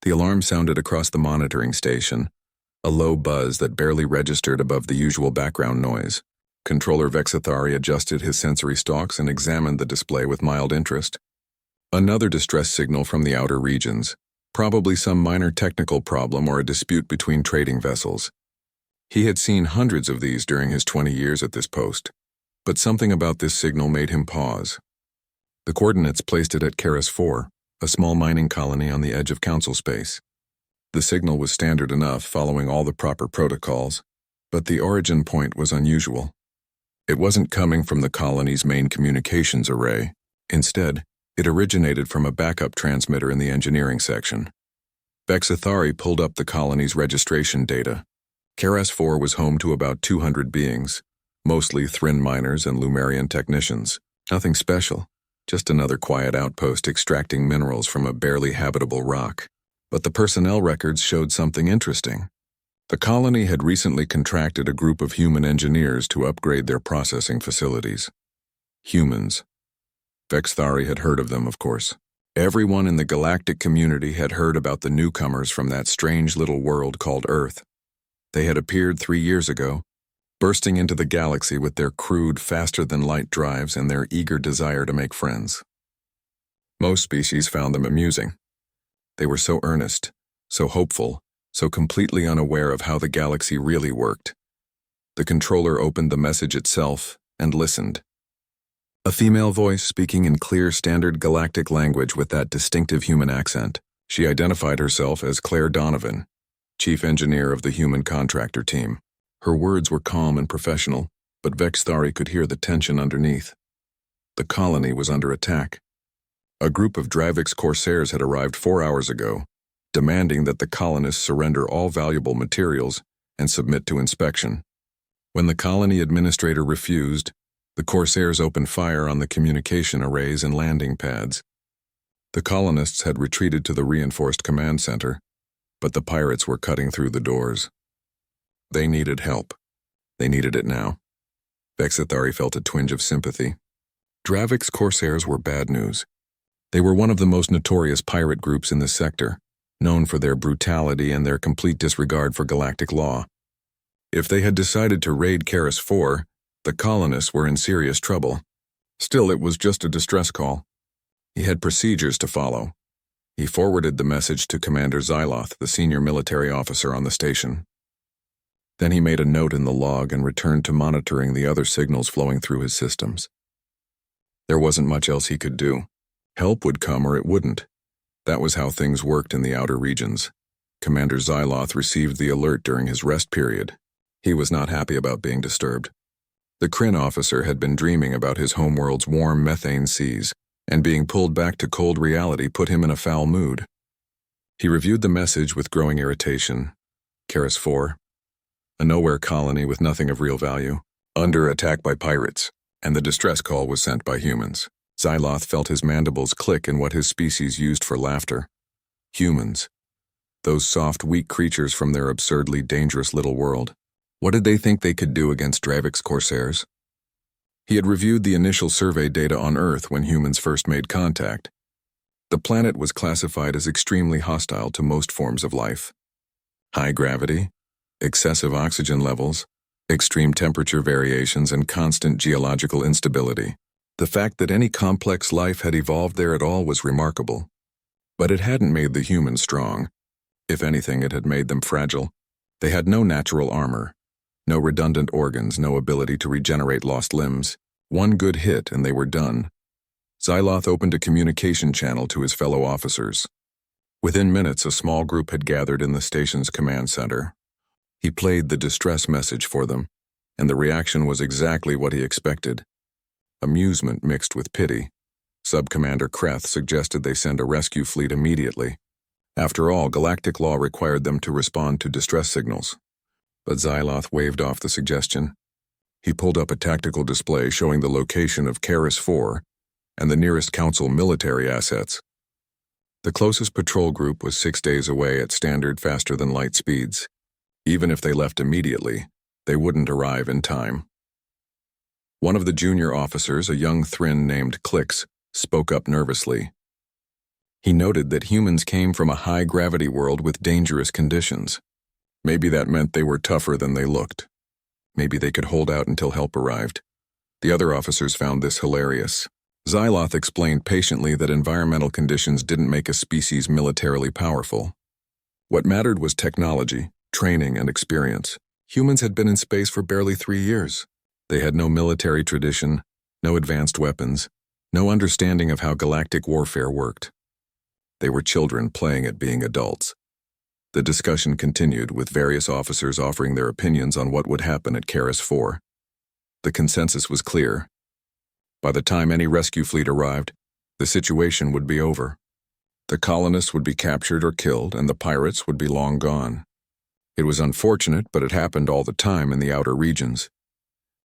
The alarm sounded across the monitoring station, a low buzz that barely registered above the usual background noise. Controller Vexathari adjusted his sensory stalks and examined the display with mild interest. Another distress signal from the outer regions, probably some minor technical problem or a dispute between trading vessels. He had seen hundreds of these during his 20 years at this post, but something about this signal made him pause. The coordinates placed it at Karis 4, a small mining colony on the edge of council space. The signal was standard enough, following all the proper protocols, but the origin point was unusual. It wasn't coming from the colony's main communications array. Instead, it originated from a backup transmitter in the engineering section. Vexathari pulled up the colony's registration data. Karis 4 was home to about 200 beings, mostly Thrin miners and Lumerian technicians. Nothing special, just another quiet outpost extracting minerals from a barely habitable rock. But the personnel records showed something interesting. The colony had recently contracted a group of human engineers to upgrade their processing facilities. Humans. Vexathari had heard of them, of course. Everyone in the galactic community had heard about the newcomers from that strange little world called Earth. They had appeared 3 years ago, bursting into the galaxy with their crude, faster-than-light drives and their eager desire to make friends. Most species found them amusing. They were so earnest, so hopeful, so completely unaware of how the galaxy really worked. The controller opened the message itself and listened. A female voice speaking in clear standard galactic language with that distinctive human accent. She identified herself as Claire Donovan, chief engineer of the human contractor team. Her words were calm and professional, but Vexathari could hear the tension underneath. The colony was under attack. A group of Dravix corsairs had arrived 4 hours ago, demanding that the colonists surrender all valuable materials and submit to inspection. When the colony administrator refused, the corsairs opened fire on the communication arrays and landing pads. The colonists had retreated to the reinforced command center, but the pirates were cutting through the doors. They needed help. They needed it now. Vexathari felt a twinge of sympathy. Dravix corsairs were bad news. They were one of the most notorious pirate groups in this sector, known for their brutality and their complete disregard for galactic law. If they had decided to raid Karis 4, the colonists were in serious trouble. Still, it was just a distress call. He had procedures to follow. He forwarded the message to Commander Xyloth, the senior military officer on the station. Then he made a note in the log and returned to monitoring the other signals flowing through his systems. There wasn't much else he could do. Help would come or it wouldn't. That was how things worked in the outer regions. Commander Xyloth received the alert during his rest period. He was not happy about being disturbed. The Kryn officer had been dreaming about his homeworld's warm methane seas, and being pulled back to cold reality put him in a foul mood. He reviewed the message with growing irritation. Karis 4, a nowhere colony with nothing of real value, under attack by pirates, and the distress call was sent by humans. Xyloth felt his mandibles click in what his species used for laughter. Humans. Those soft, weak creatures from their absurdly dangerous little world. What did they think they could do against Dravix corsairs? He had reviewed the initial survey data on Earth when humans first made contact. The planet was classified as extremely hostile to most forms of life. High gravity, excessive oxygen levels, extreme temperature variations, and constant geological instability. The fact that any complex life had evolved there at all was remarkable. But it hadn't made the humans strong. If anything, it had made them fragile. They had no natural armor, no redundant organs, no ability to regenerate lost limbs. One good hit and they were done. Xyloth opened a communication channel to his fellow officers. Within minutes, a small group had gathered in the station's command center. He played the distress message for them, and the reaction was exactly what he expected. Amusement mixed with pity. Sub-Commander Kreth suggested they send a rescue fleet immediately. After all, galactic law required them to respond to distress signals. But Xyloth waved off the suggestion. He pulled up a tactical display showing the location of Karis 4 and the nearest Council military assets. The closest patrol group was 6 days away at standard faster-than-light speeds. Even if they left immediately, they wouldn't arrive in time. One of the junior officers, a young Thrin named Clix, spoke up nervously. He noted that humans came from a high-gravity world with dangerous conditions. Maybe that meant they were tougher than they looked. Maybe they could hold out until help arrived. The other officers found this hilarious. Xyloth explained patiently that environmental conditions didn't make a species militarily powerful. What mattered was technology, training, and experience. Humans had been in space for barely 3 years. They had no military tradition, no advanced weapons, no understanding of how galactic warfare worked. They were children playing at being adults. The discussion continued, with various officers offering their opinions on what would happen at Karis 4. The consensus was clear. By the time any rescue fleet arrived, the situation would be over. The colonists would be captured or killed, and the pirates would be long gone. It was unfortunate, but it happened all the time in the outer regions.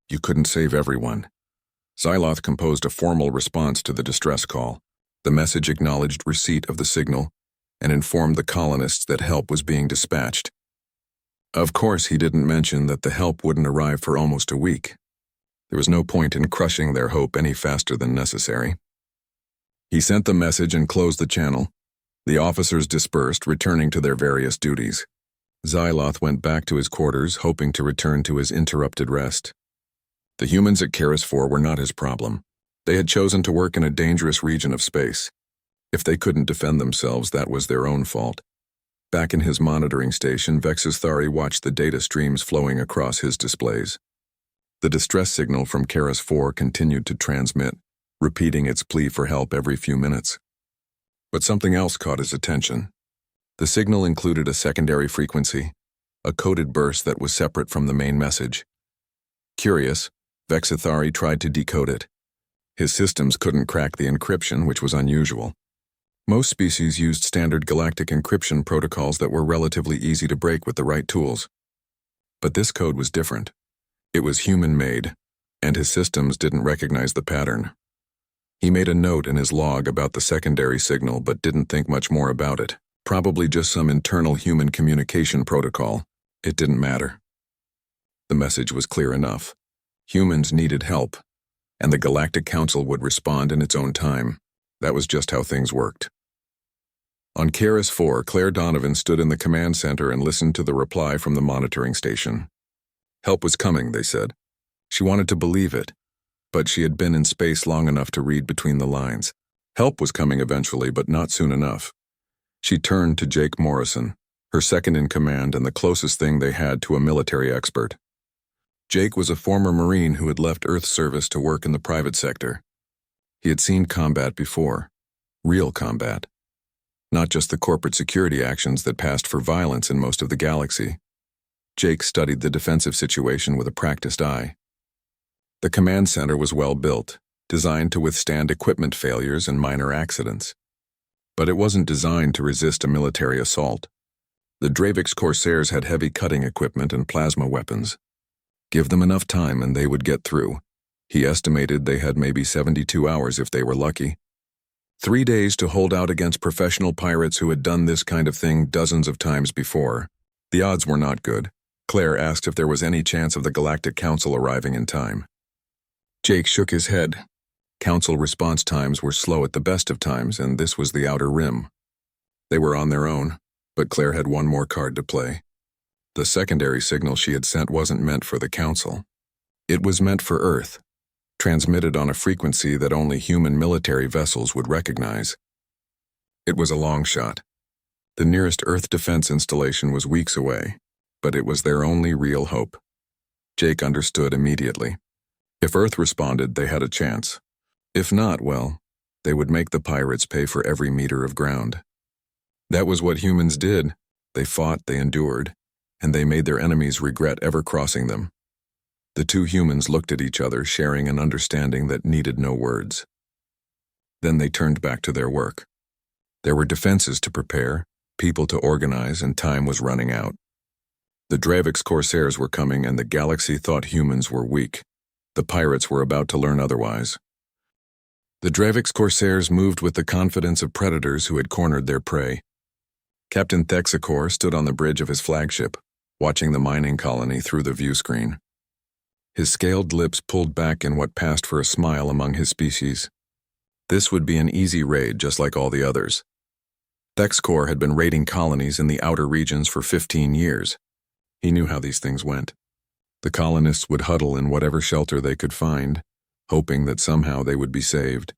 You couldn't save everyone. Xyloth composed a formal response to the distress call. The message acknowledged receipt of the signal and informed the colonists that help was being dispatched. Of course, he didn't mention that the help wouldn't arrive for almost a week. There was no point in crushing their hope any faster than necessary. He sent the message and closed the channel. The officers dispersed, returning to their various duties. Xyloth went back to his quarters, hoping to return to his interrupted rest. The humans at Karis 4 were not his problem. They had chosen to work in a dangerous region of space. If they couldn't defend themselves, that was their own fault. Back in his monitoring station, Vexithari watched the data streams flowing across his displays. The distress signal from Karis 4 continued to transmit, repeating its plea for help every few minutes. But something else caught his attention. The signal included a secondary frequency, a coded burst that was separate from the main message. Curious, Vexithari tried to decode it. His systems couldn't crack the encryption, which was unusual. Most species used standard galactic encryption protocols that were relatively easy to break with the right tools. But this code was different. It was human-made, and his systems didn't recognize the pattern. He made a note in his log about the secondary signal but didn't think much more about it. Probably just some internal human communication protocol. It didn't matter. The message was clear enough. Humans needed help, and the Galactic Council would respond in its own time. That was just how things worked. On Karis 4, Claire Donovan stood in the command center and listened to the reply from the monitoring station. Help was coming, they said. She wanted to believe it, but she had been in space long enough to read between the lines. Help was coming eventually, but not soon enough. She turned to Jake Morrison, her second-in-command and the closest thing they had to a military expert. Jake was a former Marine who had left Earth service to work in the private sector. He had seen combat before. Real combat. Not just the corporate security actions that passed for violence in most of the galaxy. Jake studied the defensive situation with a practiced eye. The command center was well built, designed to withstand equipment failures and minor accidents. But it wasn't designed to resist a military assault. The Dravix Corsairs had heavy cutting equipment and plasma weapons. Give them enough time and they would get through. He estimated they had maybe 72 hours if they were lucky. 3 days to hold out against professional pirates who had done this kind of thing dozens of times before. The odds were not good. Claire asked if there was any chance of the Galactic Council arriving in time. Jake shook his head. Council response times were slow at the best of times, and this was the outer rim. They were on their own, but Claire had one more card to play. The secondary signal she had sent wasn't meant for the Council. It was meant for Earth, transmitted on a frequency that only human military vessels would recognize. It was a long shot. The nearest Earth defense installation was weeks away, but it was their only real hope. Jake understood immediately. If Earth responded, they had a chance. If not, well, they would make the pirates pay for every meter of ground. That was what humans did. They fought, they endured, and they made their enemies regret ever crossing them. The two humans looked at each other, sharing an understanding that needed no words. Then they turned back to their work. There were defenses to prepare, people to organize, and time was running out. The Dravix Corsairs were coming, and the galaxy thought humans were weak. The pirates were about to learn otherwise. The Dravix Corsairs moved with the confidence of predators who had cornered their prey. Captain Thexacor stood on the bridge of his flagship, watching the mining colony through the view screen. His scaled lips pulled back in what passed for a smile among his species. This would be an easy raid just like all the others. Thexcor had been raiding colonies in the outer regions for 15 years. He knew how these things went. The colonists would huddle in whatever shelter they could find, hoping that somehow they would be saved.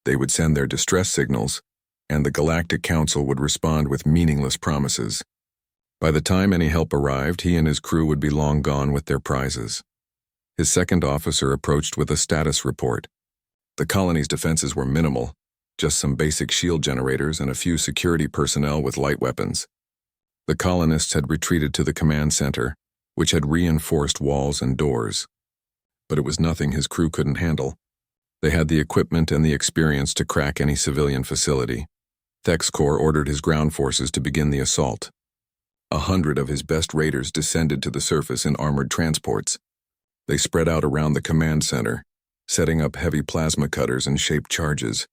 They would send their distress signals, and the Galactic Council would respond with meaningless promises. By the time any help arrived, he and his crew would be long gone with their prizes. His second officer approached with a status report. The colony's defenses were minimal, just some basic shield generators and a few security personnel with light weapons. The colonists had retreated to the command center, which had reinforced walls and doors. But it was nothing his crew couldn't handle. They had the equipment and the experience to crack any civilian facility. Thexcor ordered his ground forces to begin the assault. 100 of his best raiders descended to the surface in armored transports. They spread out around the command center, setting up heavy plasma cutters and shaped charges.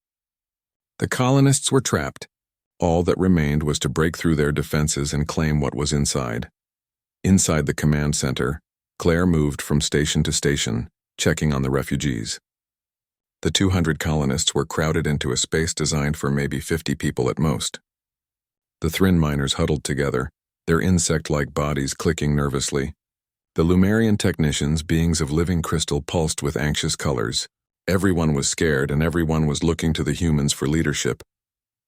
The colonists were trapped. All that remained was to break through their defenses and claim what was inside. Inside the command center, Claire moved from station to station, checking on the refugees. The 200 colonists were crowded into a space designed for maybe 50 people at most. The Thrin miners huddled together, their insect-like bodies clicking nervously. The Lumerian technicians, beings of living crystal, pulsed with anxious colors. Everyone was scared and everyone was looking to the humans for leadership.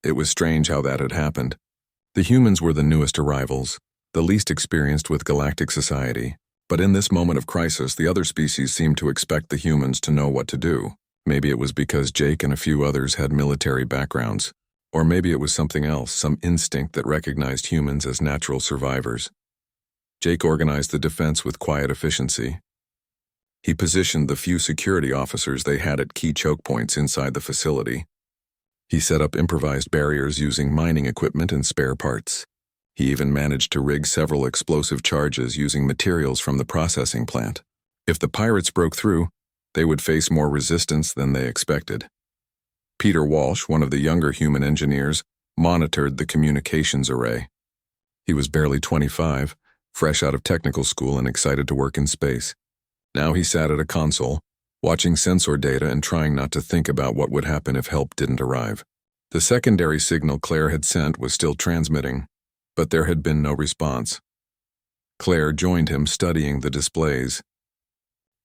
It was strange how that had happened. The humans were the newest arrivals, the least experienced with galactic society. But in this moment of crisis, the other species seemed to expect the humans to know what to do. Maybe it was because Jake and a few others had military backgrounds. Or maybe it was something else, some instinct that recognized humans as natural survivors. Jake organized the defense with quiet efficiency. He positioned the few security officers they had at key choke points inside the facility. He set up improvised barriers using mining equipment and spare parts. He even managed to rig several explosive charges using materials from the processing plant. If the pirates broke through, they would face more resistance than they expected. Peter Walsh, one of the younger human engineers, monitored the communications array. He was barely 25, fresh out of technical school and excited to work in space. Now he sat at a console, watching sensor data and trying not to think about what would happen if help didn't arrive. The secondary signal Claire had sent was still transmitting, but there had been no response. Claire joined him, studying the displays.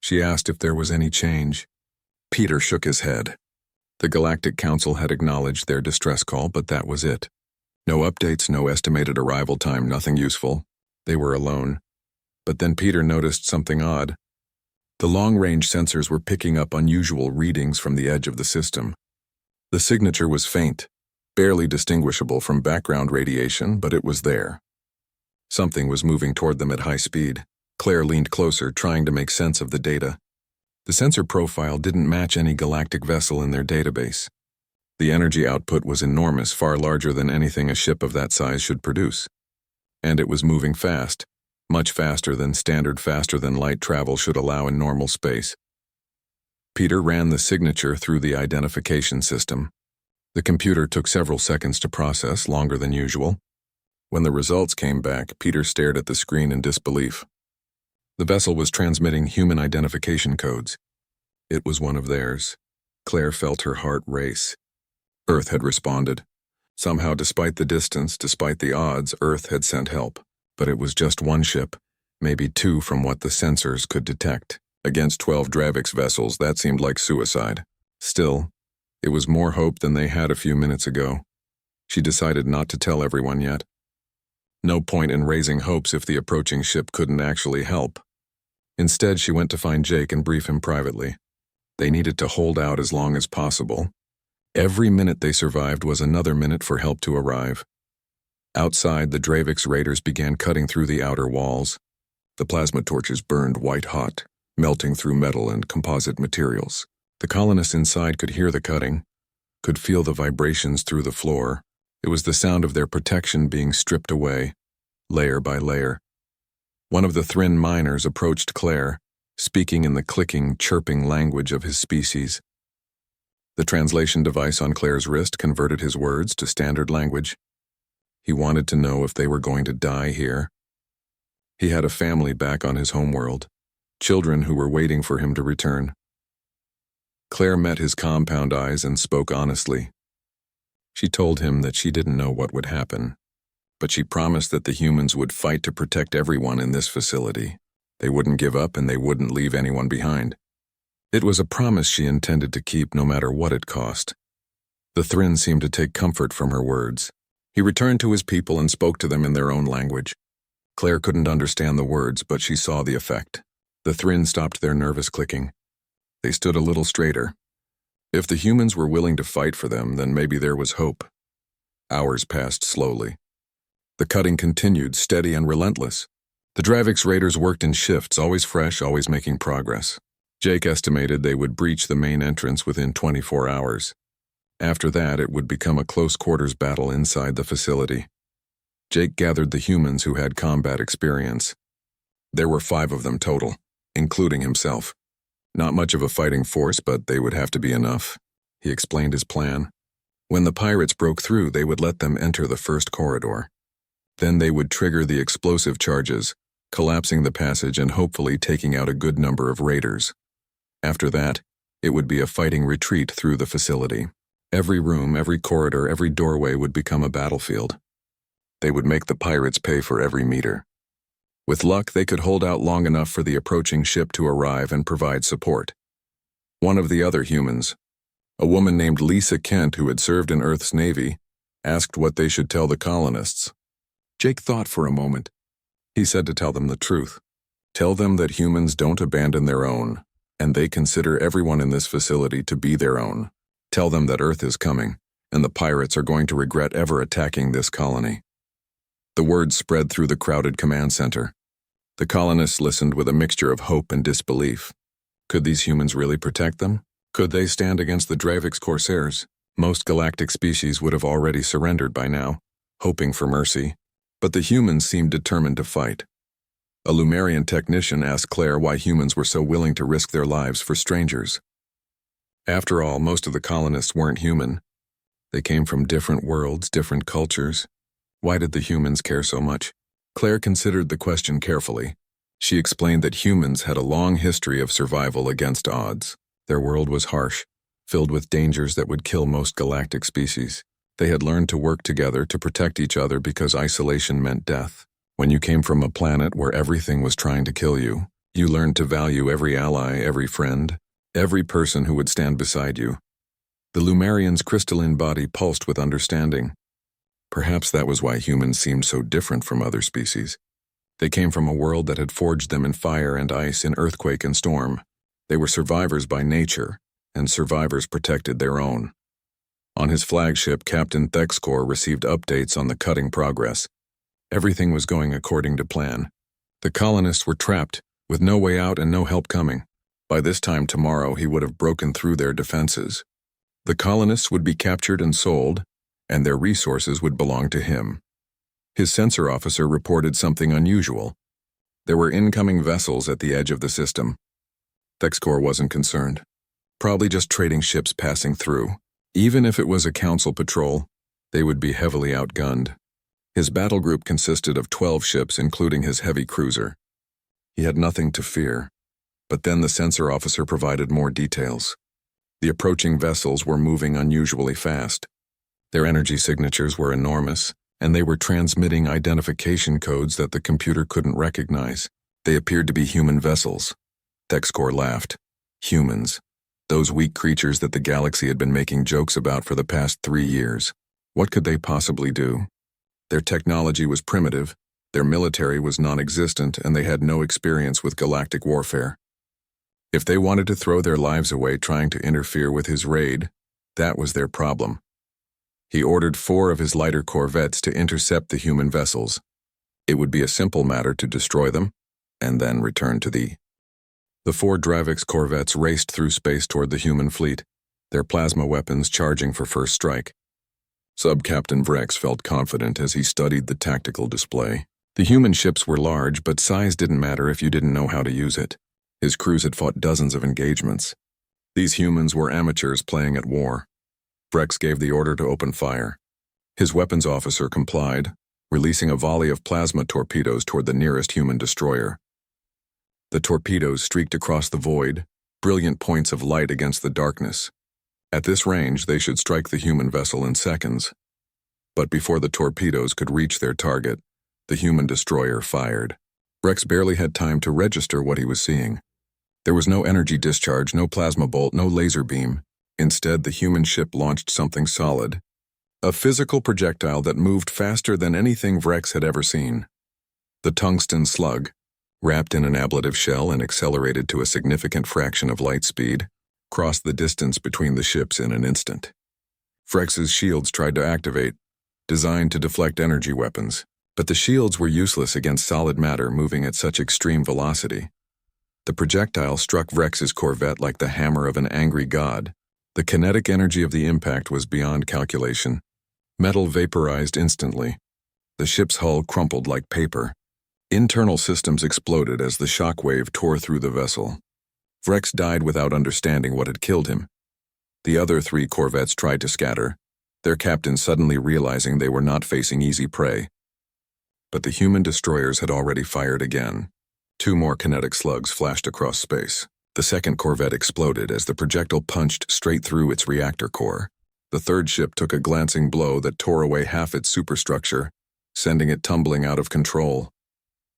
She asked if there was any change. Peter shook his head. The Galactic Council had acknowledged their distress call, but that was it. No updates, no estimated arrival time, nothing useful. They were alone. But then Peter noticed something odd. The long-range sensors were picking up unusual readings from the edge of the system. The signature was faint, barely distinguishable from background radiation, but it was there. Something was moving toward them at high speed. Claire leaned closer, trying to make sense of the data. The sensor profile didn't match any galactic vessel in their database. The energy output was enormous, far larger than anything a ship of that size should produce. And it was moving fast, much faster than standard faster-than-light travel should allow in normal space. Peter ran the signature through the identification system. The computer took several seconds to process, longer than usual. When the results came back, Peter stared at the screen in disbelief. The vessel was transmitting human identification codes. It was one of theirs. Claire felt her heart race. Earth had responded. Somehow, despite the distance, despite the odds, Earth had sent help. But it was just one ship, maybe two from what the sensors could detect. Against 12 Dravix vessels, that seemed like suicide. Still, it was more hope than they had a few minutes ago. She decided not to tell everyone yet. No point in raising hopes if the approaching ship couldn't actually help. Instead, she went to find Jake and brief him privately. They needed to hold out as long as possible. Every minute they survived was another minute for help to arrive. Outside, the Dravix raiders began cutting through the outer walls. The plasma torches burned white-hot, melting through metal and composite materials. The colonists inside could hear the cutting, could feel the vibrations through the floor. It was the sound of their protection being stripped away, layer by layer. One of the Thrin miners approached Claire, speaking in the clicking, chirping language of his species. The translation device on Claire's wrist converted his words to standard language. He wanted to know if they were going to die here. He had a family back on his homeworld, children who were waiting for him to return. Claire met his compound eyes and spoke honestly. She told him that she didn't know what would happen, but she promised that the humans would fight to protect everyone in this facility. They wouldn't give up and they wouldn't leave anyone behind. It was a promise she intended to keep no matter what it cost. The Thrinn seemed to take comfort from her words. He returned to his people and spoke to them in their own language. Claire couldn't understand the words, but she saw the effect. The Thrinn stopped their nervous clicking. They stood a little straighter. If the humans were willing to fight for them, then maybe there was hope. Hours passed slowly. The cutting continued, steady and relentless. The Dravix raiders worked in shifts, always fresh, always making progress. Jake estimated they would breach the main entrance within 24 hours. After that, it would become a close-quarters battle inside the facility. Jake gathered the humans who had combat experience. There were 5 of them total, including himself. Not much of a fighting force, but they would have to be enough. He explained his plan. When the pirates broke through, they would let them enter the first corridor. Then they would trigger the explosive charges, collapsing the passage and hopefully taking out a good number of raiders. After that, it would be a fighting retreat through the facility. Every room, every corridor, every doorway would become a battlefield. They would make the pirates pay for every meter. With luck, they could hold out long enough for the approaching ship to arrive and provide support. One of the other humans, a woman named Lisa Kent who had served in Earth's Navy, asked what they should tell the colonists. Jake thought for a moment. He said to tell them the truth. Tell them that humans don't abandon their own, and they consider everyone in this facility to be their own. Tell them that Earth is coming, and the pirates are going to regret ever attacking this colony. The words spread through the crowded command center. The colonists listened with a mixture of hope and disbelief. Could these humans really protect them? Could they stand against the Dravix corsairs? Most galactic species would have already surrendered by now, hoping for mercy. But the humans seemed determined to fight. A Lumerian technician asked Claire why humans were so willing to risk their lives for strangers. After all, most of the colonists weren't human. They came from different worlds, different cultures. Why did the humans care so much? Claire considered the question carefully. She explained that humans had a long history of survival against odds. Their world was harsh, filled with dangers that would kill most galactic species. They had learned to work together to protect each other because isolation meant death. When you came from a planet where everything was trying to kill you, you learned to value every ally, every friend, every person who would stand beside you. The Lumerian's crystalline body pulsed with understanding. Perhaps that was why humans seemed so different from other species. They came from a world that had forged them in fire and ice, in earthquake and storm. They were survivors by nature, and survivors protected their own. On his flagship, Captain Thexkor received updates on the cutting progress. Everything was going according to plan. The colonists were trapped, with no way out and no help coming. By this time tomorrow, he would have broken through their defenses. The colonists would be captured and sold, and their resources would belong to him. His sensor officer reported something unusual. There were incoming vessels at the edge of the system. Thexkor wasn't concerned. Probably just trading ships passing through. Even if it was a council patrol, they would be heavily outgunned. His battle group consisted of 12 ships, including his heavy cruiser. He had nothing to fear. But then the sensor officer provided more details. The approaching vessels were moving unusually fast. Their energy signatures were enormous, and they were transmitting identification codes that the computer couldn't recognize. They appeared to be human vessels. Thexkor laughed. Humans. Those weak creatures that the galaxy had been making jokes about for the past 3 years. What could they possibly do? Their technology was primitive, their military was non-existent, and they had no experience with galactic warfare. If they wanted to throw their lives away trying to interfere with his raid, that was their problem. He ordered 4 of his lighter corvettes to intercept the human vessels. It would be a simple matter to destroy them, and then return to the 4 Dravix corvettes raced through space toward the human fleet, their plasma weapons charging for first strike. Sub-Captain Vrex felt confident as he studied the tactical display. The human ships were large, but size didn't matter if you didn't know how to use it. His crews had fought dozens of engagements. These humans were amateurs playing at war. Vrex gave the order to open fire. His weapons officer complied, releasing a volley of plasma torpedoes toward the nearest human destroyer. The torpedoes streaked across the void, brilliant points of light against the darkness. At this range, they should strike the human vessel in seconds. But before the torpedoes could reach their target, the human destroyer fired. Rex barely had time to register what he was seeing. There was no energy discharge, no plasma bolt, no laser beam. Instead, the human ship launched something solid. A physical projectile that moved faster than anything Rex had ever seen. The tungsten slug, wrapped in an ablative shell and accelerated to a significant fraction of light speed, crossed the distance between the ships in an instant. Rex's shields tried to activate, designed to deflect energy weapons, but the shields were useless against solid matter moving at such extreme velocity. The projectile struck Rex's corvette like the hammer of an angry god. The kinetic energy of the impact was beyond calculation. Metal vaporized instantly. The ship's hull crumpled like paper. Internal systems exploded as the shockwave tore through the vessel. Rex died without understanding what had killed him. The other 3 corvettes tried to scatter, their captain suddenly realizing they were not facing easy prey. But the human destroyers had already fired again. 2 more kinetic slugs flashed across space. The second corvette exploded as the projectile punched straight through its reactor core. The third ship took a glancing blow that tore away half its superstructure, sending it tumbling out of control.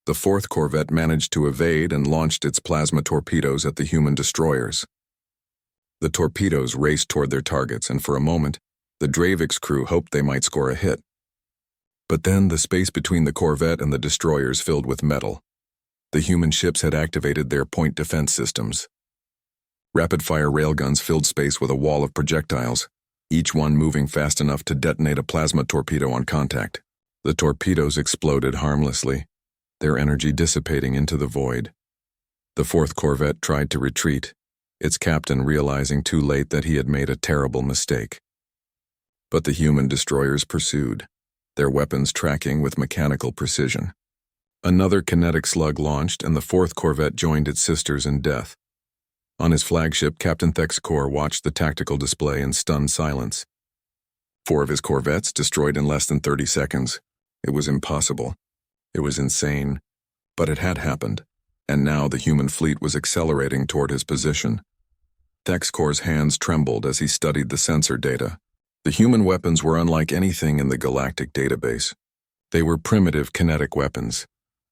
The fourth corvette managed to evade and launched its plasma torpedoes at the human destroyers. The torpedoes raced toward their targets, and for a moment, the Dravix crew hoped they might score a hit. But then the space between the corvette and the destroyers filled with metal. The human ships had activated their point defense systems. Rapid-fire railguns filled space with a wall of projectiles, each one moving fast enough to detonate a plasma torpedo on contact. The torpedoes exploded harmlessly, their energy dissipating into the void. The fourth corvette tried to retreat, its captain realizing too late that he had made a terrible mistake. But the human destroyers pursued, their weapons tracking with mechanical precision. Another kinetic slug launched, and the fourth corvette joined its sisters in death. On his flagship, Captain Thexcor watched the tactical display in stunned silence. 4 of his corvettes destroyed in less than 30 seconds. It was impossible. It was insane. But it had happened, and now the human fleet was accelerating toward his position. Thexcor's hands trembled as he studied the sensor data. The human weapons were unlike anything in the Galactic database. They were primitive kinetic weapons,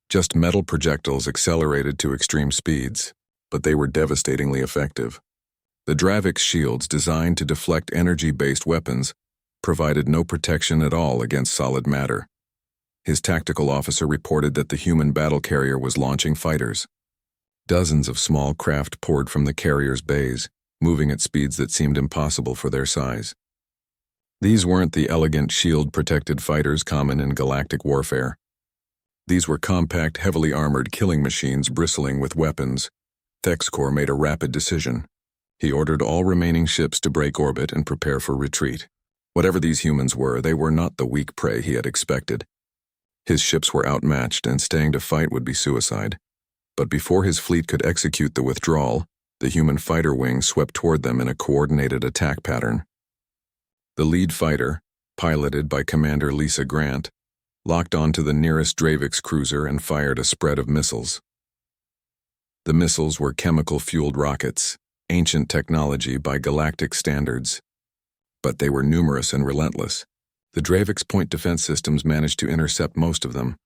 just metal projectiles accelerated to extreme speeds, but they were devastatingly effective. The Dravix shields, designed to deflect energy-based weapons, provided no protection at all against solid matter. His tactical officer reported that the human battle carrier was launching fighters. Dozens of small craft poured from the carrier's bays, moving at speeds that seemed impossible for their size. These weren't the elegant shield-protected fighters common in galactic warfare. These were compact, heavily armored killing machines bristling with weapons. Thexcor made a rapid decision. He ordered all remaining ships to break orbit and prepare for retreat. Whatever these humans were, they were not the weak prey he had expected. His ships were outmatched, and staying to fight would be suicide. But before his fleet could execute the withdrawal, the human fighter wing swept toward them in a coordinated attack pattern. The lead fighter, piloted by Commander Lisa Grant, locked onto the nearest Dravix cruiser and fired a spread of missiles. The missiles were chemical-fueled rockets, ancient technology by galactic standards. But they were numerous and relentless. The Dravix point defense systems managed to intercept most of them,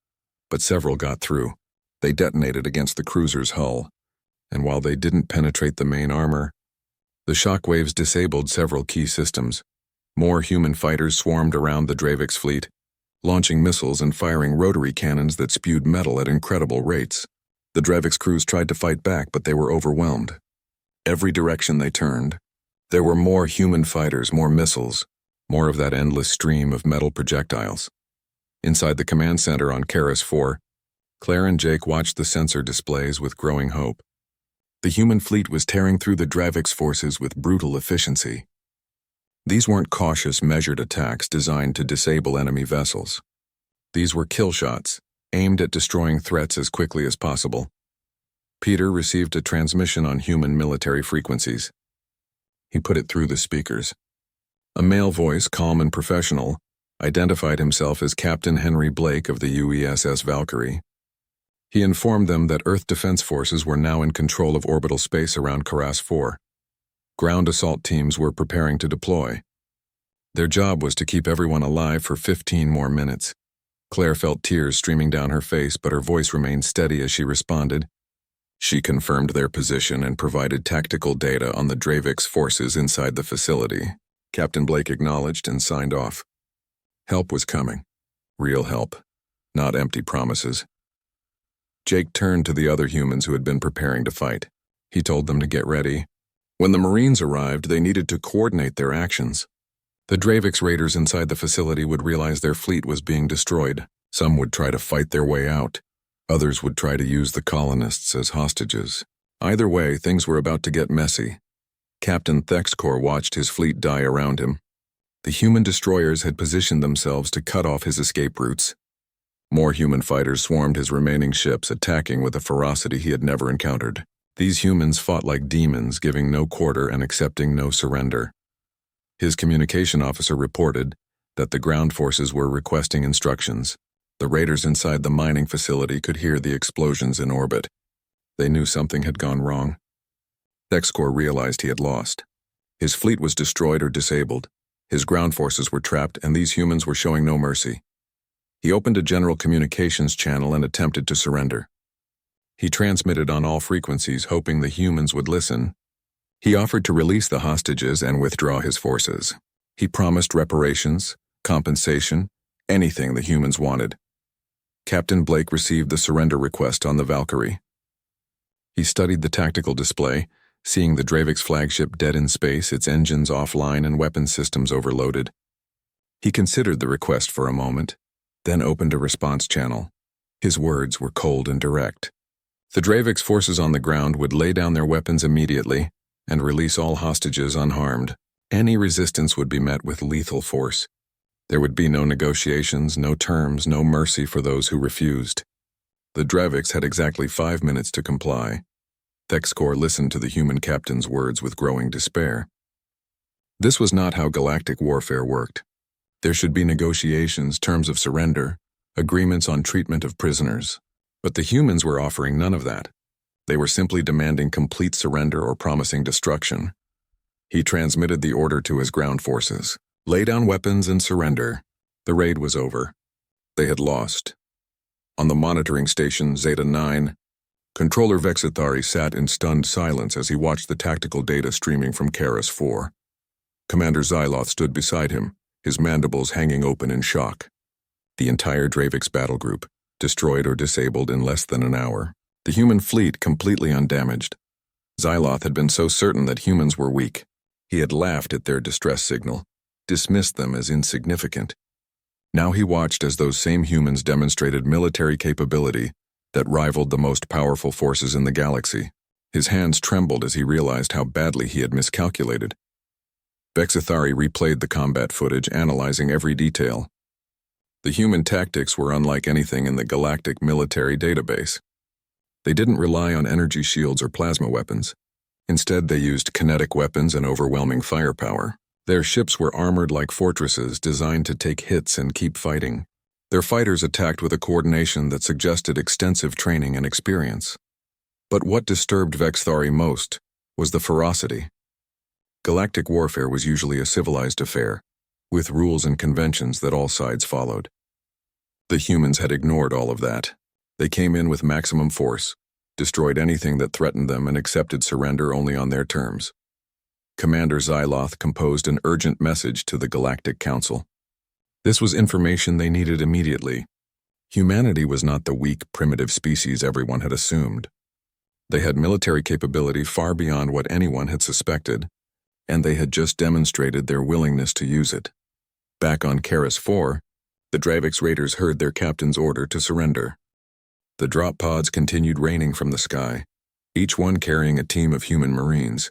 but several got through. They detonated against the cruiser's hull, and while they didn't penetrate the main armor, the shockwaves disabled several key systems. More human fighters swarmed around the Dravix fleet, launching missiles and firing rotary cannons that spewed metal at incredible rates. The Dravix crews tried to fight back, but they were overwhelmed. Every direction they turned, there were more human fighters, more missiles, more of that endless stream of metal projectiles. Inside the command center on Karis 4, Claire and Jake watched the sensor displays with growing hope. The human fleet was tearing through the Dravix forces with brutal efficiency. These weren't cautious, measured attacks designed to disable enemy vessels. These were kill shots, aimed at destroying threats as quickly as possible. Peter received a transmission on human military frequencies. He put it through the speakers. A male voice, calm and professional, identified himself as Captain Henry Blake of the UESS Valkyrie. He informed them that Earth Defense Forces were now in control of orbital space around Karas 4. Ground assault teams were preparing to deploy. Their job was to keep everyone alive for 15 more minutes. Claire felt tears streaming down her face, but her voice remained steady as she responded. She confirmed their position and provided tactical data on the Dravix forces inside the facility. Captain Blake acknowledged and signed off. Help was coming. Real help, not empty promises. Jake turned to the other humans who had been preparing to fight. He told them to get ready. When the Marines arrived, they needed to coordinate their actions. The Dravix raiders inside the facility would realize their fleet was being destroyed. Some would try to fight their way out. Others would try to use the colonists as hostages. Either way, things were about to get messy. Captain Thexcor watched his fleet die around him. The human destroyers had positioned themselves to cut off his escape routes. More human fighters swarmed his remaining ships, attacking with a ferocity he had never encountered. These humans fought like demons, giving no quarter and accepting no surrender. His communication officer reported that the ground forces were requesting instructions. The raiders inside the mining facility could hear the explosions in orbit. They knew something had gone wrong. Thexcor realized he had lost. His fleet was destroyed or disabled. His ground forces were trapped, and these humans were showing no mercy. He opened a general communications channel and attempted to surrender. He transmitted on all frequencies, hoping the humans would listen. He offered to release the hostages and withdraw his forces. He promised reparations, compensation, anything the humans wanted. Captain Blake received the surrender request on the Valkyrie. He studied the tactical display, seeing the Dravix flagship dead in space, its engines offline and weapon systems overloaded. He considered the request for a moment, then opened a response channel. His words were cold and direct. The Dravix forces on the ground would lay down their weapons immediately and release all hostages unharmed. Any resistance would be met with lethal force. There would be no negotiations, no terms, no mercy for those who refused. The Dravix had exactly 5 minutes to comply. Thexcor listened to the human captain's words with growing despair. This was not how galactic warfare worked. There should be negotiations, terms of surrender, agreements on treatment of prisoners. But the humans were offering none of that. They were simply demanding complete surrender or promising destruction. He transmitted the order to his ground forces. Lay down weapons and surrender. The raid was over. They had lost. On the monitoring station Zeta 9, Controller Vexithari sat in stunned silence as he watched the tactical data streaming from Karis 4. Commander Xyloth stood beside him, his mandibles hanging open in shock. The entire Dravix battle group, destroyed or disabled in less than an hour. The human fleet completely undamaged. Xyloth had been so certain that humans were weak. He had laughed at their distress signal, dismissed them as insignificant. Now he watched as those same humans demonstrated military capability that rivaled the most powerful forces in the galaxy. His hands trembled as he realized how badly he had miscalculated. Vexithari replayed the combat footage, analyzing every detail. The human tactics were unlike anything in the galactic military database. They didn't rely on energy shields or plasma weapons. Instead, they used kinetic weapons and overwhelming firepower. Their ships were armored like fortresses, designed to take hits and keep fighting. Their fighters attacked with a coordination that suggested extensive training and experience. But what disturbed Vexithari most was the ferocity. Galactic warfare was usually a civilized affair, with rules and conventions that all sides followed. The humans had ignored all of that. They came in with maximum force, destroyed anything that threatened them, and accepted surrender only on their terms. Commander Xyloth composed an urgent message to the Galactic Council. This was information they needed immediately. Humanity was not the weak, primitive species everyone had assumed. They had military capability far beyond what anyone had suspected, and they had just demonstrated their willingness to use it. Back on Karis 4, the Dravix raiders heard their captain's order to surrender. The drop pods continued raining from the sky, each one carrying a team of human marines.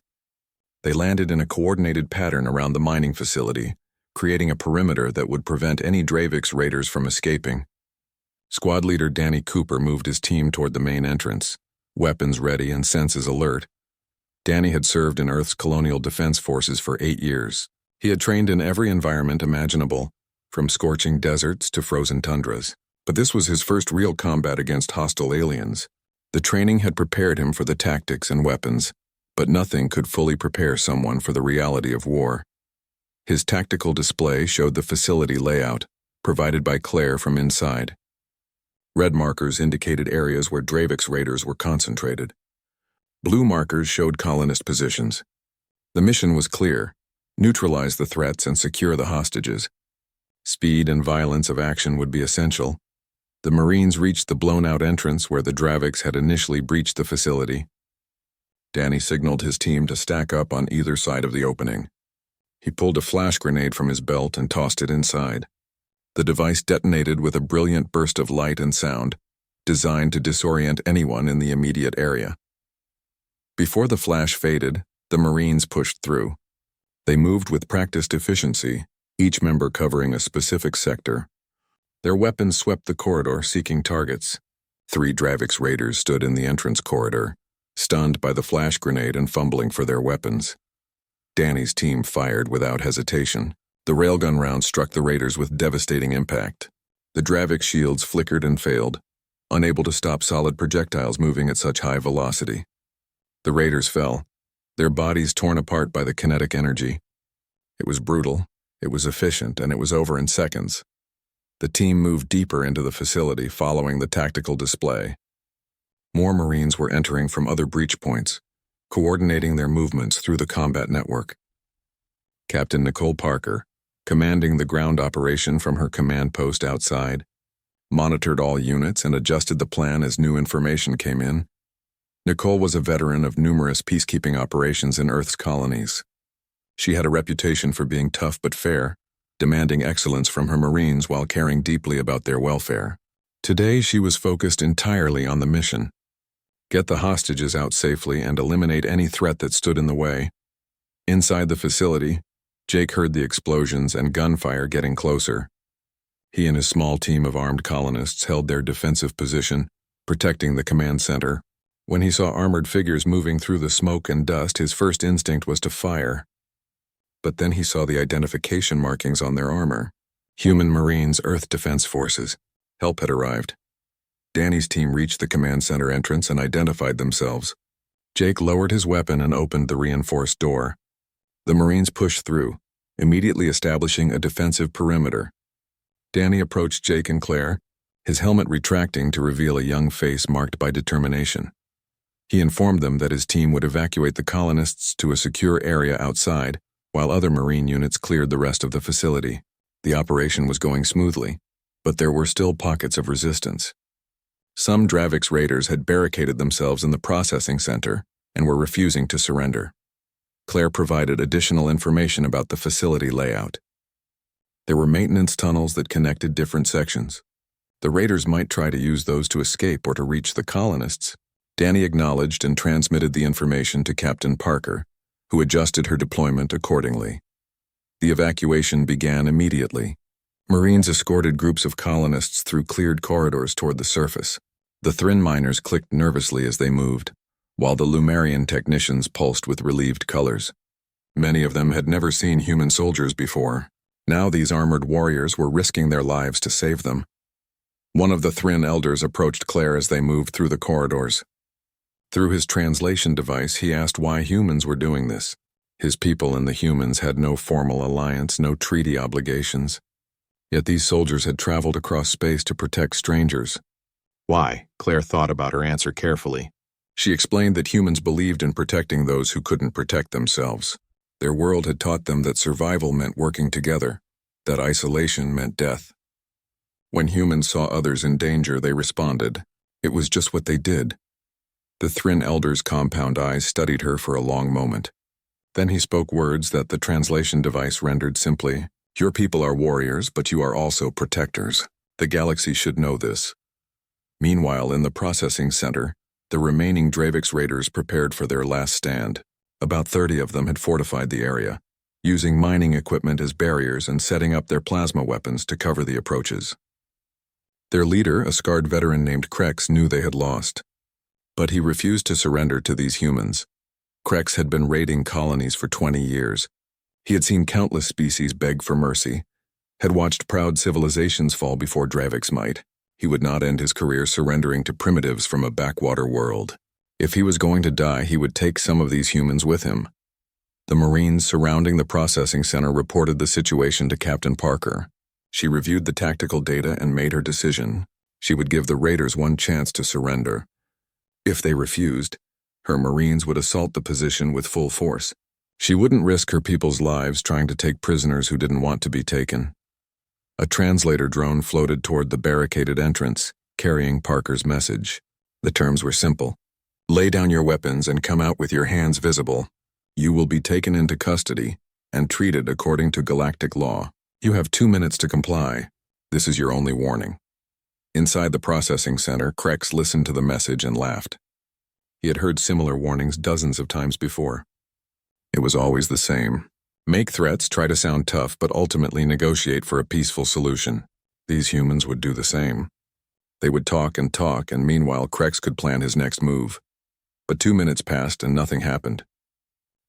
They landed in a coordinated pattern around the mining facility, creating a perimeter that would prevent any Dravix raiders from escaping. Squad leader Danny Cooper moved his team toward the main entrance, weapons ready and senses alert. Danny had served in Earth's colonial defense forces for 8 years. He had trained in every environment imaginable, from scorching deserts to frozen tundras. But this was his first real combat against hostile aliens. The training had prepared him for the tactics and weapons, but nothing could fully prepare someone for the reality of war. His tactical display showed the facility layout, provided by Claire from inside. Red markers indicated areas where Dravik's raiders were concentrated. Blue markers showed colonist positions. The mission was clear: neutralize the threats and secure the hostages. Speed and violence of action would be essential. The Marines reached the blown-out entrance where the Draviks had initially breached the facility. Danny signaled his team to stack up on either side of the opening. He pulled a flash grenade from his belt and tossed it inside. The device detonated with a brilliant burst of light and sound, designed to disorient anyone in the immediate area. Before the flash faded, the Marines pushed through. They moved with practiced efficiency, each member covering a specific sector. Their weapons swept the corridor, seeking targets. 3 Dravik's raiders stood in the entrance corridor, stunned by the flash grenade and fumbling for their weapons. Danny's team fired without hesitation. The railgun round struck the raiders with devastating impact. The Dravik shields flickered and failed, unable to stop solid projectiles moving at such high velocity. The raiders fell, their bodies torn apart by the kinetic energy. It was brutal, it was efficient, and it was over in seconds. The team moved deeper into the facility, following the tactical display. More Marines were entering from other breach points, coordinating their movements through the combat network. Captain Nicole Parker, commanding the ground operation from her command post outside, monitored all units and adjusted the plan as new information came in. Nicole was a veteran of numerous peacekeeping operations in Earth's colonies. She had a reputation for being tough but fair, demanding excellence from her Marines while caring deeply about their welfare. Today she was focused entirely on the mission: get the hostages out safely and eliminate any threat that stood in the way. Inside the facility, Jake heard the explosions and gunfire getting closer. He and his small team of armed colonists held their defensive position, protecting the command center. When he saw armored figures moving through the smoke and dust, his first instinct was to fire. But then he saw the identification markings on their armor. Human Marines, Earth Defense Forces. Help had arrived. Danny's team reached the command center entrance and identified themselves. Jake lowered his weapon and opened the reinforced door. The Marines pushed through, immediately establishing a defensive perimeter. Danny approached Jake and Claire, his helmet retracting to reveal a young face marked by determination. He informed them that his team would evacuate the colonists to a secure area outside, while other Marine units cleared the rest of the facility. The operation was going smoothly, but there were still pockets of resistance. Some Dravik's raiders had barricaded themselves in the processing center and were refusing to surrender. Claire provided additional information about the facility layout. There were maintenance tunnels that connected different sections. The raiders might try to use those to escape or to reach the colonists. Danny acknowledged and transmitted the information to Captain Parker, who adjusted her deployment accordingly. The evacuation began immediately. Marines escorted groups of colonists through cleared corridors toward the surface. The Thryn miners clicked nervously as they moved, while the Lumerian technicians pulsed with relieved colors. Many of them had never seen human soldiers before. Now these armored warriors were risking their lives to save them. One of the Thryn elders approached Claire as they moved through the corridors. Through his translation device, he asked why humans were doing this. His people and the humans had no formal alliance, no treaty obligations. Yet these soldiers had traveled across space to protect strangers. Why? Claire thought about her answer carefully. She explained that humans believed in protecting those who couldn't protect themselves. Their world had taught them that survival meant working together, that isolation meant death. When humans saw others in danger, they responded. It was just what they did. The Thryn elder's compound eyes studied her for a long moment. Then he spoke words that the translation device rendered simply: "Your people are warriors, but you are also protectors. The galaxy should know this." Meanwhile, in the processing center, the remaining Dravik's raiders prepared for their last stand. About 30 of them had fortified the area, using mining equipment as barriers and setting up their plasma weapons to cover the approaches. Their leader, a scarred veteran named Krex, knew they had lost. But he refused to surrender to these humans. Krex had been raiding colonies for 20 years. He had seen countless species beg for mercy, had watched proud civilizations fall before Dravik's might. He would not end his career surrendering to primitives from a backwater world. If he was going to die, he would take some of these humans with him. The Marines surrounding the processing center reported the situation to Captain Parker. She reviewed the tactical data and made her decision. She would give the raiders one chance to surrender. If they refused, her Marines would assault the position with full force. She wouldn't risk her people's lives trying to take prisoners who didn't want to be taken. A translator drone floated toward the barricaded entrance, carrying Parker's message. The terms were simple. Lay down your weapons and come out with your hands visible. You will be taken into custody and treated according to galactic law. You have 2 minutes to comply. This is your only warning. Inside the processing center, Krex listened to the message and laughed. He had heard similar warnings dozens of times before. It was always the same. Make threats, try to sound tough, but ultimately negotiate for a peaceful solution. These humans would do the same. They would talk, and meanwhile Krex could plan his next move. But 2 minutes passed and nothing happened.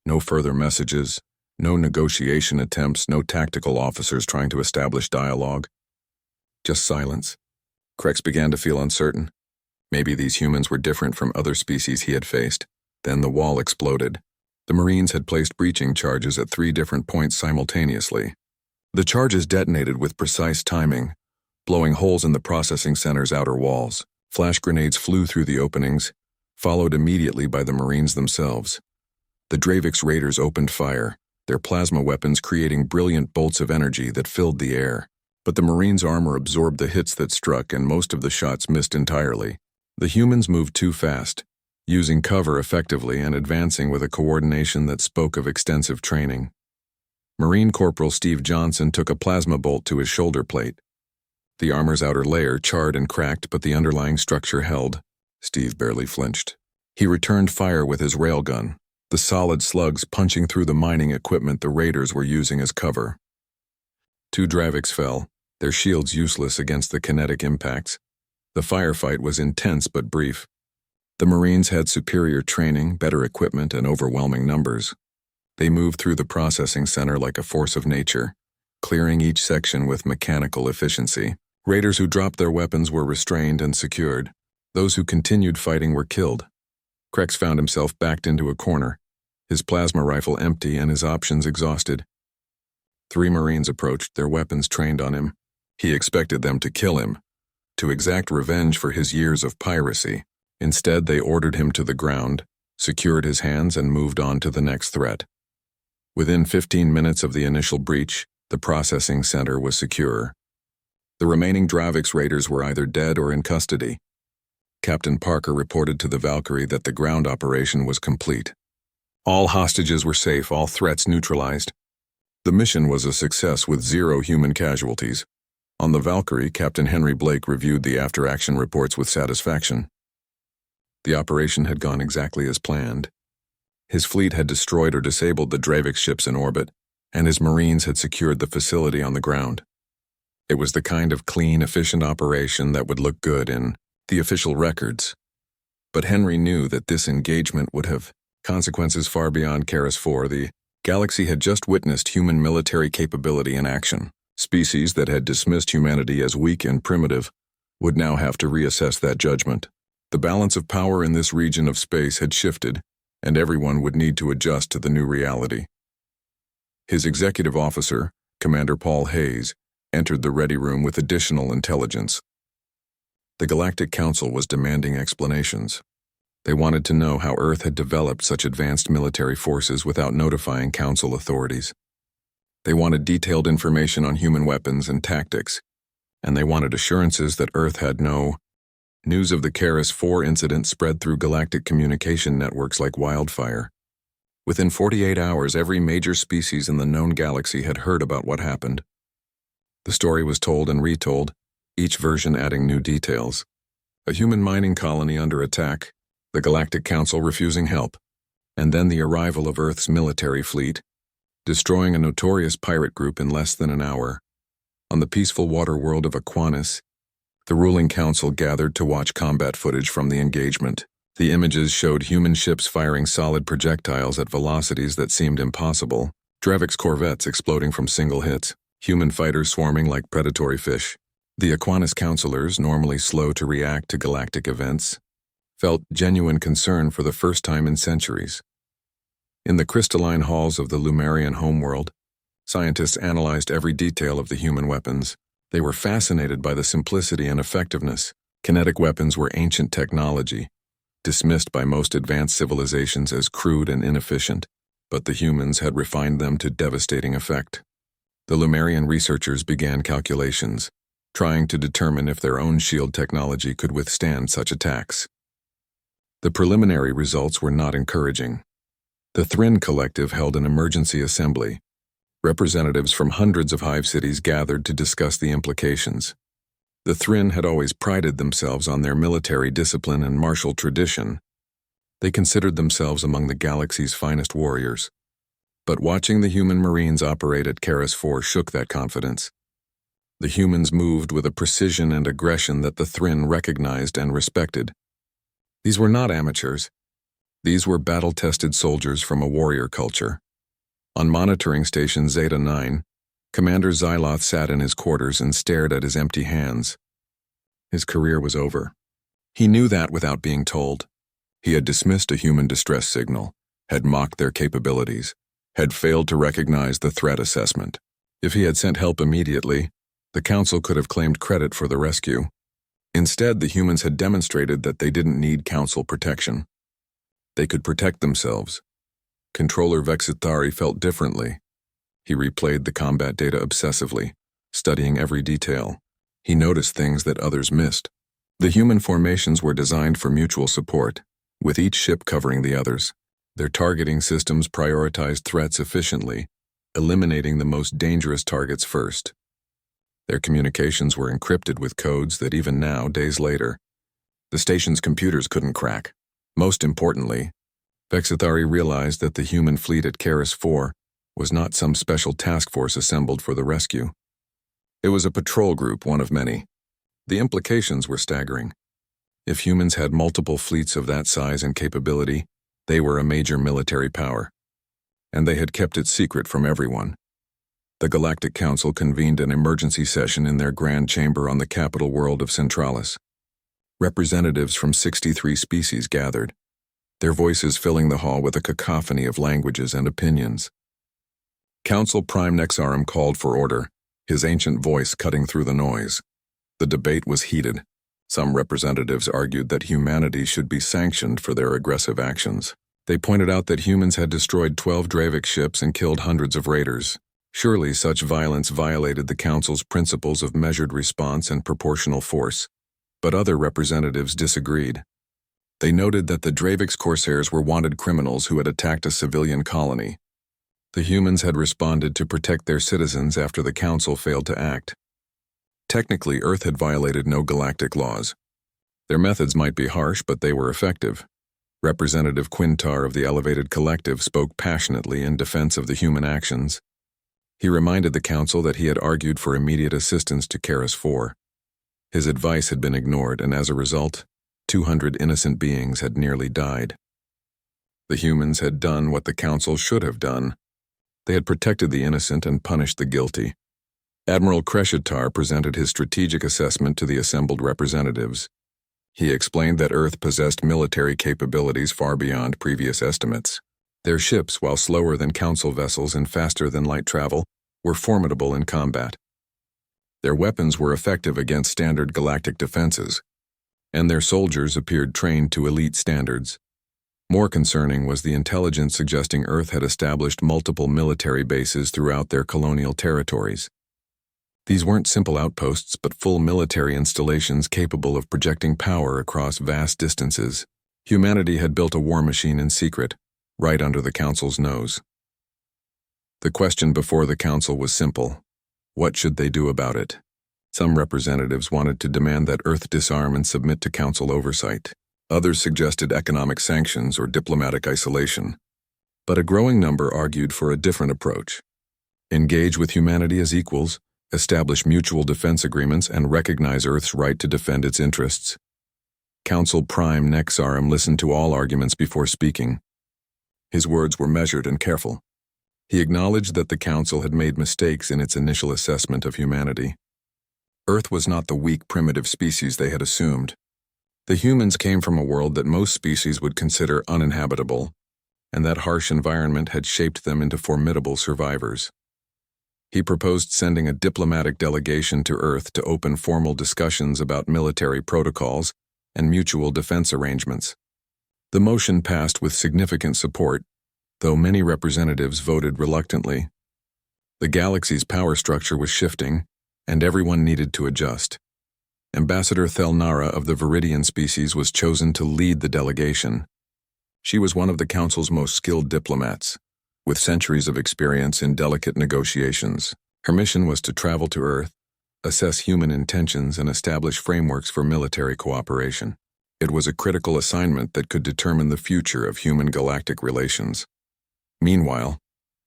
No further messages, no negotiation attempts, no tactical officers trying to establish dialogue. Just silence. Krex began to feel uncertain. Maybe these humans were different from other species he had faced. Then the wall exploded. The Marines had placed breaching charges at 3 different points simultaneously. The charges detonated with precise timing, blowing holes in the processing center's outer walls. Flash grenades flew through the openings, followed immediately by the Marines themselves. The Dravix raiders opened fire, their plasma weapons creating brilliant bolts of energy that filled the air. But the Marines' armor absorbed the hits that struck, and most of the shots missed entirely. The humans moved too fast, using cover effectively and advancing with a coordination that spoke of extensive training. Marine Corporal Steve Johnson took a plasma bolt to his shoulder plate. The armor's outer layer charred and cracked, but the underlying structure held. Steve barely flinched. He returned fire with his railgun, the solid slugs punching through the mining equipment the raiders were using as cover. 2 Dravix fell, their shields useless against the kinetic impacts. The firefight was intense but brief. The Marines had superior training, better equipment, and overwhelming numbers. They moved through the processing center like a force of nature, clearing each section with mechanical efficiency. Raiders who dropped their weapons were restrained and secured. Those who continued fighting were killed. Krex found himself backed into a corner, his plasma rifle empty and his options exhausted. 3 Marines approached, their weapons trained on him. He expected them to kill him, to exact revenge for his years of piracy. Instead, they ordered him to the ground, secured his hands, and moved on to the next threat. Within 15 minutes of the initial breach, the processing center was secure. The remaining Dravix raiders were either dead or in custody. Captain Parker reported to the Valkyrie that the ground operation was complete. All hostages were safe, all threats neutralized. The mission was a success with 0 human casualties. On the Valkyrie, Captain Henry Blake reviewed the after-action reports with satisfaction. The operation had gone exactly as planned. His fleet had destroyed or disabled the Dravix ships in orbit, and his Marines had secured the facility on the ground. It was the kind of clean, efficient operation that would look good in the official records. But Henry knew that this engagement would have consequences far beyond Karis 4. The galaxy had just witnessed human military capability in action. Species that had dismissed humanity as weak and primitive would now have to reassess that judgment. The balance of power in this region of space had shifted, and everyone would need to adjust to the new reality. His executive officer, Commander Paul Hayes, entered the ready room with additional intelligence. The Galactic Council was demanding explanations. They wanted to know how Earth had developed such advanced military forces without notifying Council authorities. They wanted detailed information on human weapons and tactics, and they wanted assurances that Earth had no. News of the Karis 4 incident spread through galactic communication networks like wildfire. Within 48 hours, every major species in the known galaxy had heard about what happened. The story was told and retold, each version adding new details. A human mining colony under attack, the Galactic Council refusing help, and then the arrival of Earth's military fleet, destroying a notorious pirate group in less than an hour. On the peaceful water world of Aquanis, the ruling council gathered to watch combat footage from the engagement. The images showed human ships firing solid projectiles at velocities that seemed impossible, Dravix corvettes exploding from single hits, human fighters swarming like predatory fish. The Aquanis counselors, normally slow to react to galactic events, felt genuine concern for the first time in centuries. In the crystalline halls of the Lumerian homeworld, scientists analyzed every detail of the human weapons. They were fascinated by the simplicity and effectiveness. Kinetic weapons were ancient technology, dismissed by most advanced civilizations as crude and inefficient, but the humans had refined them to devastating effect. The Lumerian researchers began calculations, trying to determine if their own shield technology could withstand such attacks. The preliminary results were not encouraging. The Thrin Collective held an emergency assembly. Representatives from hundreds of hive cities gathered to discuss the implications. The Thrin had always prided themselves on their military discipline and martial tradition. They considered themselves among the galaxy's finest warriors. But watching the human Marines operate at Karis 4 shook that confidence. The humans moved with a precision and aggression that the Thrin recognized and respected. These were not amateurs. These were battle-tested soldiers from a warrior culture. On monitoring station Zeta 9, Commander Xyloth sat in his quarters and stared at his empty hands. His career was over. He knew that without being told. He had dismissed a human distress signal, had mocked their capabilities, had failed to recognize the threat assessment. If he had sent help immediately, the Council could have claimed credit for the rescue. Instead, the humans had demonstrated that they didn't need Council protection. They could protect themselves. Controller Vexithari felt differently. He replayed the combat data obsessively, studying every detail. He noticed things that others missed. The human formations were designed for mutual support, with each ship covering the others. Their targeting systems prioritized threats efficiently, eliminating the most dangerous targets first. Their communications were encrypted with codes that even now, days later, the station's computers couldn't crack. Most importantly, Vexithari realized that the human fleet at Karis 4 was not some special task force assembled for the rescue. It was a patrol group, one of many. The implications were staggering. If humans had multiple fleets of that size and capability, they were a major military power. And they had kept it secret from everyone. The Galactic Council convened an emergency session in their grand chamber on the capital world of Centralis. Representatives from 63 species gathered, their voices filling the hall with a cacophony of languages and opinions. Council Prime Nexarum called for order, his ancient voice cutting through the noise. The debate was heated. Some representatives argued that humanity should be sanctioned for their aggressive actions. They pointed out that humans had destroyed 12 Dravik ships and killed hundreds of raiders. Surely such violence violated the Council's principles of measured response and proportional force. But other representatives disagreed. They noted that the Dravik's corsairs were wanted criminals who had attacked a civilian colony. The humans had responded to protect their citizens after the Council failed to act. Technically, Earth had violated no galactic laws. Their methods might be harsh, but they were effective. Representative Quintar of the Elevated Collective spoke passionately in defense of the human actions. He reminded the Council that he had argued for immediate assistance to Karis 4. His advice had been ignored, and as a result, 200 innocent beings had nearly died. The humans had done what the Council should have done. They had protected the innocent and punished the guilty. Admiral Kreshitar presented his strategic assessment to the assembled representatives. He explained that Earth possessed military capabilities far beyond previous estimates. Their ships, while slower than Council vessels and faster than light travel, were formidable in combat. Their weapons were effective against standard galactic defenses, and their soldiers appeared trained to elite standards. More concerning was the intelligence suggesting Earth had established multiple military bases throughout their colonial territories. These weren't simple outposts, but full military installations capable of projecting power across vast distances. Humanity had built a war machine in secret, right under the Council's nose. The question before the Council was simple. What should they do about it? Some representatives wanted to demand that Earth disarm and submit to Council oversight. Others suggested economic sanctions or diplomatic isolation. But a growing number argued for a different approach. Engage with humanity as equals, establish mutual defense agreements, and recognize Earth's right to defend its interests. Council Prime Nexarum listened to all arguments before speaking. His words were measured and careful. He acknowledged that the Council had made mistakes in its initial assessment of humanity. Earth was not the weak, primitive species they had assumed. The humans came from a world that most species would consider uninhabitable, and that harsh environment had shaped them into formidable survivors. He proposed sending a diplomatic delegation to Earth to open formal discussions about military protocols and mutual defense arrangements. The motion passed with significant support, though many representatives voted reluctantly. The galaxy's power structure was shifting, and everyone needed to adjust. Ambassador Thelnara of the Viridian species was chosen to lead the delegation. She was one of the Council's most skilled diplomats, with centuries of experience in delicate negotiations. Her mission was to travel to Earth, assess human intentions, and establish frameworks for military cooperation. It was a critical assignment that could determine the future of human-galactic relations. Meanwhile,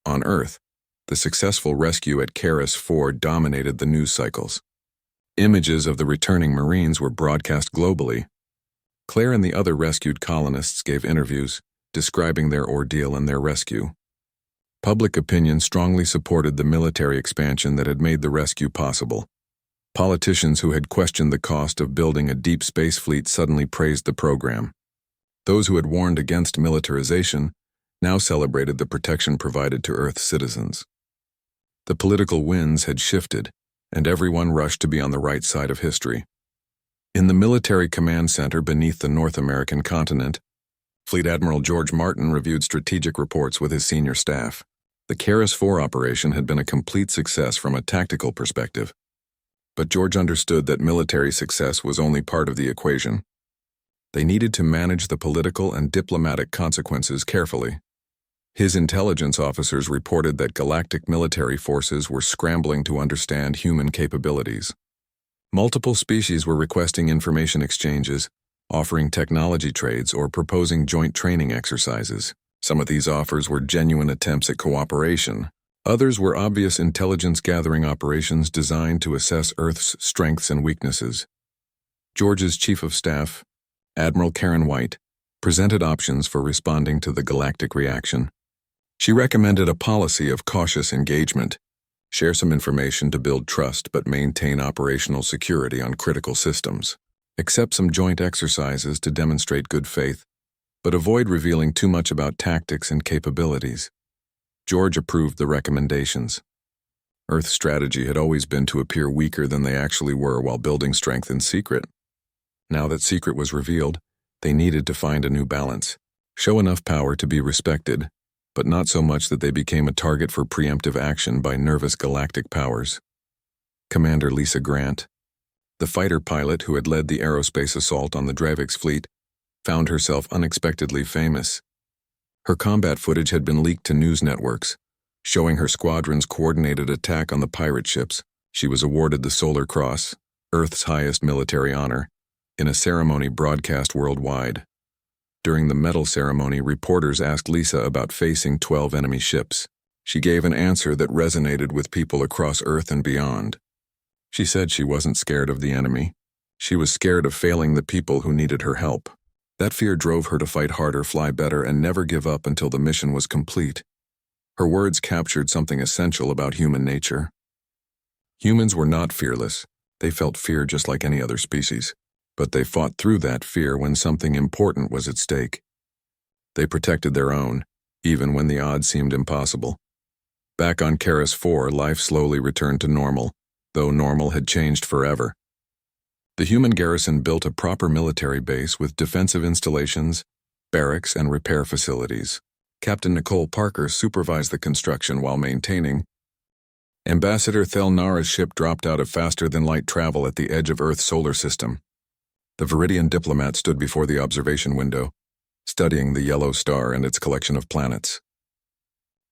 on Earth, the successful rescue at Karis 4 dominated the news cycles. Images of the returning Marines were broadcast globally. Claire and the other rescued colonists gave interviews, describing their ordeal and their rescue. Public opinion strongly supported the military expansion that had made the rescue possible. Politicians who had questioned the cost of building a deep space fleet suddenly praised the program. Those who had warned against militarization now celebrated the protection provided to Earth citizens. The political winds had shifted, and everyone rushed to be on the right side of history. In the military command center beneath the North American continent, Fleet Admiral George Martin reviewed strategic reports with his senior staff. The Karis 4 operation had been a complete success from a tactical perspective. But George understood that military success was only part of the equation. They needed to manage the political and diplomatic consequences carefully. His intelligence officers reported that galactic military forces were scrambling to understand human capabilities. Multiple species were requesting information exchanges, offering technology trades, or proposing joint training exercises. Some of these offers were genuine attempts at cooperation. Others were obvious intelligence-gathering operations designed to assess Earth's strengths and weaknesses. George's Chief of Staff, Admiral Karen White, presented options for responding to the galactic reaction. She recommended a policy of cautious engagement, share some information to build trust but maintain operational security on critical systems, accept some joint exercises to demonstrate good faith, but avoid revealing too much about tactics and capabilities. George approved the recommendations. Earth's strategy had always been to appear weaker than they actually were while building strength in secret. Now that secret was revealed, they needed to find a new balance, show enough power to be respected, but not so much that they became a target for preemptive action by nervous galactic powers. Commander Lisa Grant, the fighter pilot who had led the aerospace assault on the Dravix fleet, found herself unexpectedly famous. Her combat footage had been leaked to news networks, showing her squadron's coordinated attack on the pirate ships. She was awarded the Solar Cross, Earth's highest military honor, in a ceremony broadcast worldwide. During the medal ceremony, reporters asked Lisa about facing 12 enemy ships. She gave an answer that resonated with people across Earth and beyond. She said she wasn't scared of the enemy. She was scared of failing the people who needed her help. That fear drove her to fight harder, fly better, and never give up until the mission was complete. Her words captured something essential about human nature. Humans were not fearless. They felt fear just like any other species. But they fought through that fear when something important was at stake. They protected their own, even when the odds seemed impossible. Back on Karis 4, life slowly returned to normal, though normal had changed forever. The human garrison built a proper military base with defensive installations, barracks, and repair facilities. Captain Nicole Parker supervised the construction while maintaining. Ambassador Thelnara's ship dropped out of faster-than-light travel at the edge of Earth's solar system. The Viridian diplomat stood before the observation window, studying the yellow star and its collection of planets.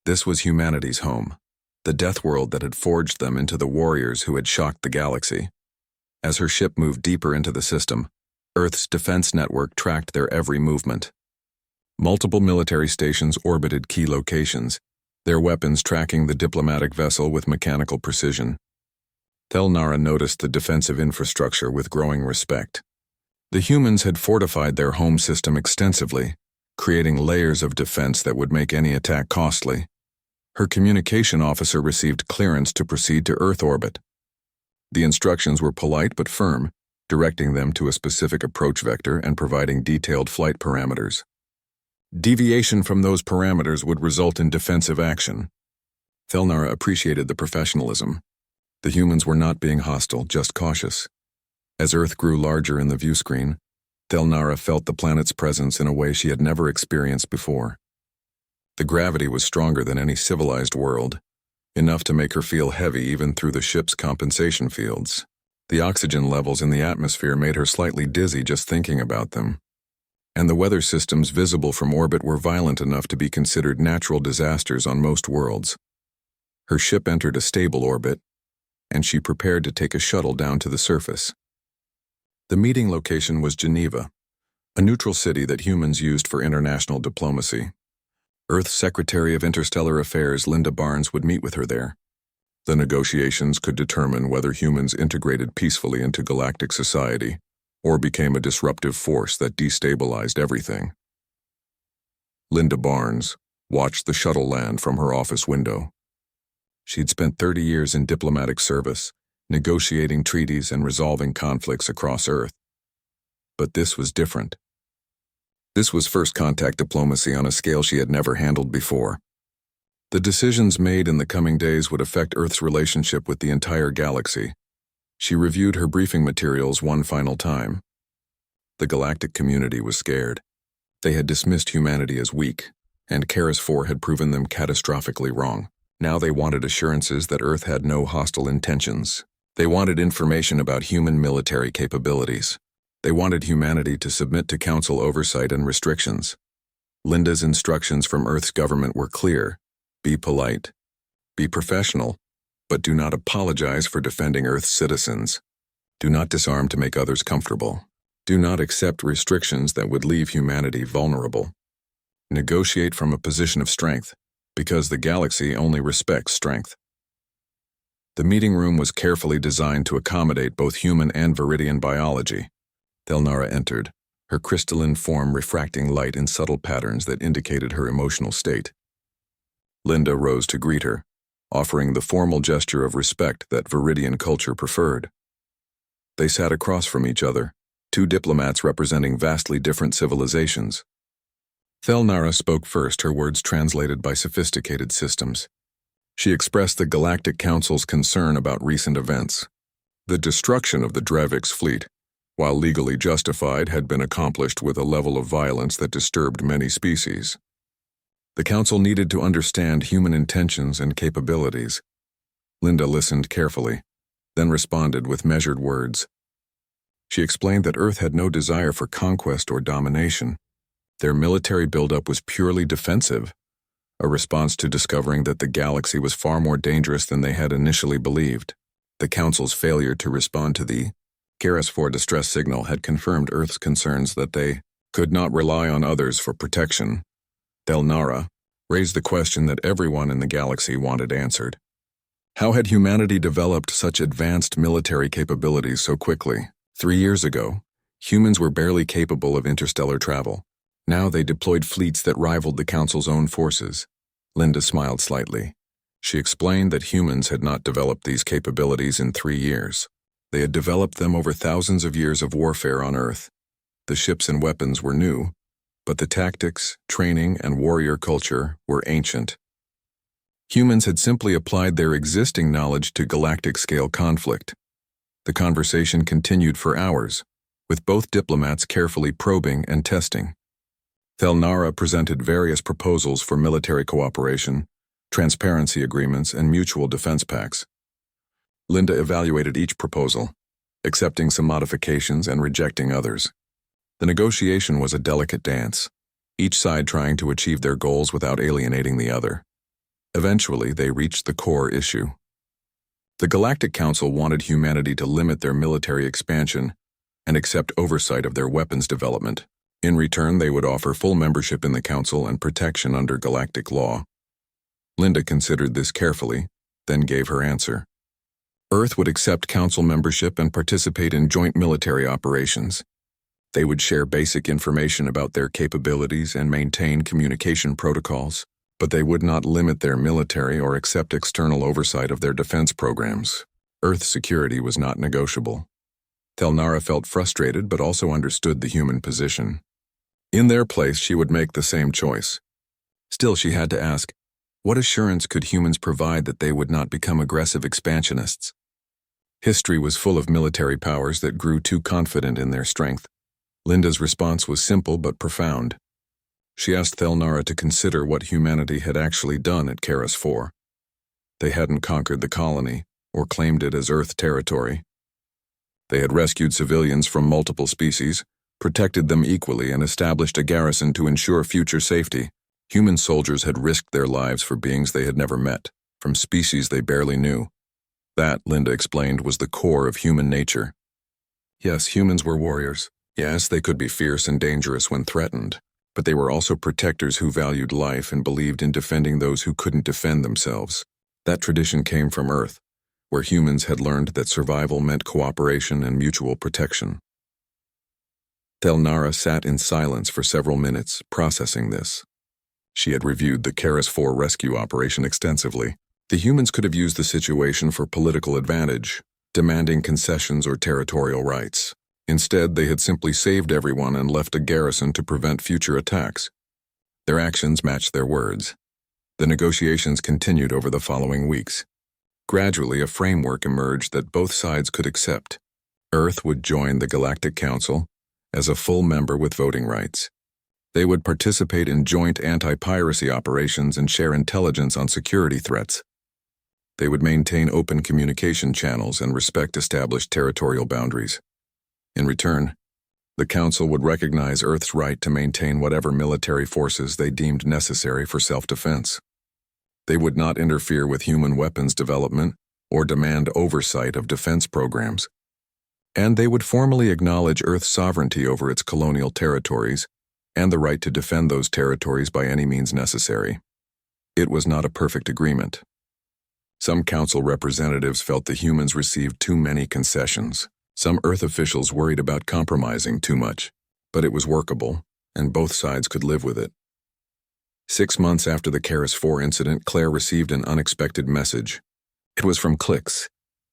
This was humanity's home, the death world that had forged them into the warriors who had shocked the galaxy. As her ship moved deeper into the system, Earth's defense network tracked their every movement. Multiple military stations orbited key locations, their weapons tracking the diplomatic vessel with mechanical precision. Thelnara noticed the defensive infrastructure with growing respect. The humans had fortified their home system extensively, creating layers of defense that would make any attack costly. Her communication officer received clearance to proceed to Earth orbit. The instructions were polite but firm, directing them to a specific approach vector and providing detailed flight parameters. Deviation from those parameters would result in defensive action. Thelnara appreciated the professionalism. The humans were not being hostile, just cautious. As Earth grew larger in the view screen, Thelnara felt the planet's presence in a way she had never experienced before. The gravity was stronger than any civilized world, enough to make her feel heavy even through the ship's compensation fields. The oxygen levels in the atmosphere made her slightly dizzy just thinking about them. And the weather systems visible from orbit were violent enough to be considered natural disasters on most worlds. Her ship entered a stable orbit, and she prepared to take a shuttle down to the surface. The meeting location was Geneva, a neutral city that humans used for international diplomacy. Earth's Secretary of Interstellar Affairs, Linda Barnes, would meet with her there. The negotiations could determine whether humans integrated peacefully into galactic society or became a disruptive force that destabilized everything. Linda Barnes watched the shuttle land from her office window. She'd spent 30 years in diplomatic service, negotiating treaties and resolving conflicts across Earth. But this was different. This was first contact diplomacy on a scale she had never handled before. The decisions made in the coming days would affect Earth's relationship with the entire galaxy. She reviewed her briefing materials one final time. The galactic community was scared. They had dismissed humanity as weak, and Keras IV had proven them catastrophically wrong. Now they wanted assurances that Earth had no hostile intentions. They wanted information about human military capabilities. They wanted humanity to submit to Council oversight and restrictions. Linda's instructions from Earth's government were clear. Be polite. Be professional, but do not apologize for defending Earth's citizens. Do not disarm to make others comfortable. Do not accept restrictions that would leave humanity vulnerable. Negotiate from a position of strength, because the galaxy only respects strength. The meeting room was carefully designed to accommodate both human and Viridian biology. Thelnara entered, her crystalline form refracting light in subtle patterns that indicated her emotional state. Linda rose to greet her, offering the formal gesture of respect that Viridian culture preferred. They sat across from each other, two diplomats representing vastly different civilizations. Thelnara spoke first, her words translated by sophisticated systems. She expressed the Galactic Council's concern about recent events. The destruction of the Drevix fleet, while legally justified, had been accomplished with a level of violence that disturbed many species. The Council needed to understand human intentions and capabilities. Linda listened carefully, then responded with measured words. She explained that Earth had no desire for conquest or domination. Their military buildup was purely defensive, a response to discovering that the galaxy was far more dangerous than they had initially believed. The Council's failure to respond to the Keras IV distress signal had confirmed Earth's concerns that they could not rely on others for protection. Thelnara raised the question that everyone in the galaxy wanted answered. How had humanity developed such advanced military capabilities so quickly? 3 years ago, humans were barely capable of interstellar travel. Now they deployed fleets that rivaled the Council's own forces. Linda smiled slightly. She explained that humans had not developed these capabilities in 3 years. They had developed them over thousands of years of warfare on Earth. The ships and weapons were new, but the tactics, training, and warrior culture were ancient. Humans had simply applied their existing knowledge to galactic-scale conflict. The conversation continued for hours, with both diplomats carefully probing and testing. Thelnara presented various proposals for military cooperation, transparency agreements, and mutual defense pacts. Linda evaluated each proposal, accepting some modifications and rejecting others. The negotiation was a delicate dance, each side trying to achieve their goals without alienating the other. Eventually, they reached the core issue. The Galactic Council wanted humanity to limit their military expansion and accept oversight of their weapons development. In return, they would offer full membership in the Council and protection under galactic law. Linda considered this carefully, then gave her answer. Earth would accept Council membership and participate in joint military operations. They would share basic information about their capabilities and maintain communication protocols, but they would not limit their military or accept external oversight of their defense programs. Earth security was not negotiable. Thelnara felt frustrated but also understood the human position. In their place, she would make the same choice. Still, she had to ask, what assurance could humans provide that they would not become aggressive expansionists? History was full of military powers that grew too confident in their strength. Linda's response was simple but profound. She asked Thelnara to consider what humanity had actually done at Karis 4. They hadn't conquered the colony or claimed it as Earth territory. They had rescued civilians from multiple species, protected them equally, and established a garrison to ensure future safety. Human soldiers had risked their lives for beings they had never met, from species they barely knew. That, Linda explained, was the core of human nature. Yes, humans were warriors. Yes, they could be fierce and dangerous when threatened, but they were also protectors who valued life and believed in defending those who couldn't defend themselves. That tradition came from Earth, where humans had learned that survival meant cooperation and mutual protection. Thelnara sat in silence for several minutes, processing this. She had reviewed the Karis 4 rescue operation extensively. The humans could have used the situation for political advantage, demanding concessions or territorial rights. Instead, they had simply saved everyone and left a garrison to prevent future attacks. Their actions matched their words. The negotiations continued over the following weeks. Gradually, a framework emerged that both sides could accept. Earth would join the Galactic Council as a full member with voting rights. They would participate in joint anti-piracy operations and share intelligence on security threats. They would maintain open communication channels and respect established territorial boundaries. In return, the Council would recognize Earth's right to maintain whatever military forces they deemed necessary for self-defense. They would not interfere with human weapons development or demand oversight of defense programs. And they would formally acknowledge Earth's sovereignty over its colonial territories and the right to defend those territories by any means necessary. It was not a perfect agreement. Some Council representatives felt the humans received too many concessions. Some Earth officials worried about compromising too much, but it was workable, and both sides could live with it. 6 months after the Karis 4 incident, Claire received an unexpected message. It was from Clix,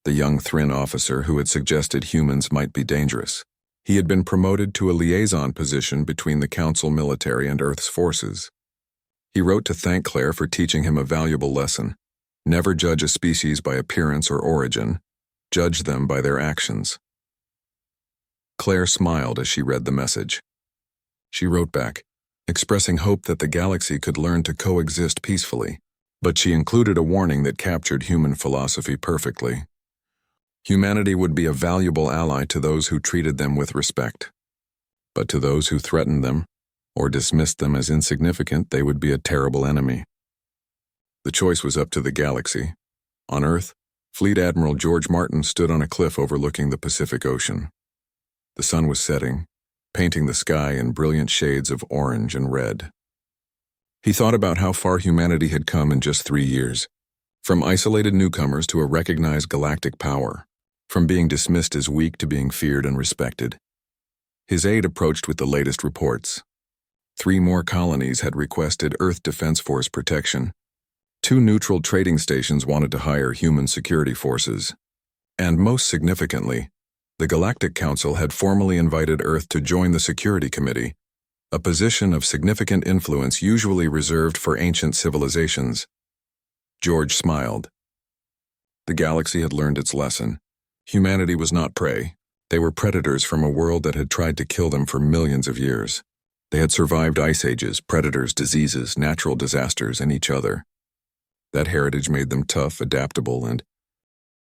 the young Thrin officer who had suggested humans might be dangerous. He had been promoted to a liaison position between the Council military and Earth's forces. He wrote to thank Claire for teaching him a valuable lesson. Never judge a species by appearance or origin. Judge them by their actions. Claire smiled as she read the message. She wrote back, expressing hope that the galaxy could learn to coexist peacefully, but she included a warning that captured human philosophy perfectly. Humanity would be a valuable ally to those who treated them with respect, but to those who threatened them or dismissed them as insignificant, they would be a terrible enemy. The choice was up to the galaxy. On Earth, Fleet Admiral George Martin stood on a cliff overlooking the Pacific Ocean. The sun was setting, painting the sky in brilliant shades of orange and red. He thought about how far humanity had come in just 3 years, from isolated newcomers to a recognized galactic power, from being dismissed as weak to being feared and respected. His aide approached with the latest reports. 3 more colonies had requested Earth Defense Force protection. 2 neutral trading stations wanted to hire human security forces. And most significantly, the Galactic Council had formally invited Earth to join the Security Committee, a position of significant influence usually reserved for ancient civilizations. George smiled. The galaxy had learned its lesson. Humanity was not prey. They were predators from a world that had tried to kill them for millions of years. They had survived ice ages, predators, diseases, natural disasters, and each other. That heritage made them tough, adaptable, and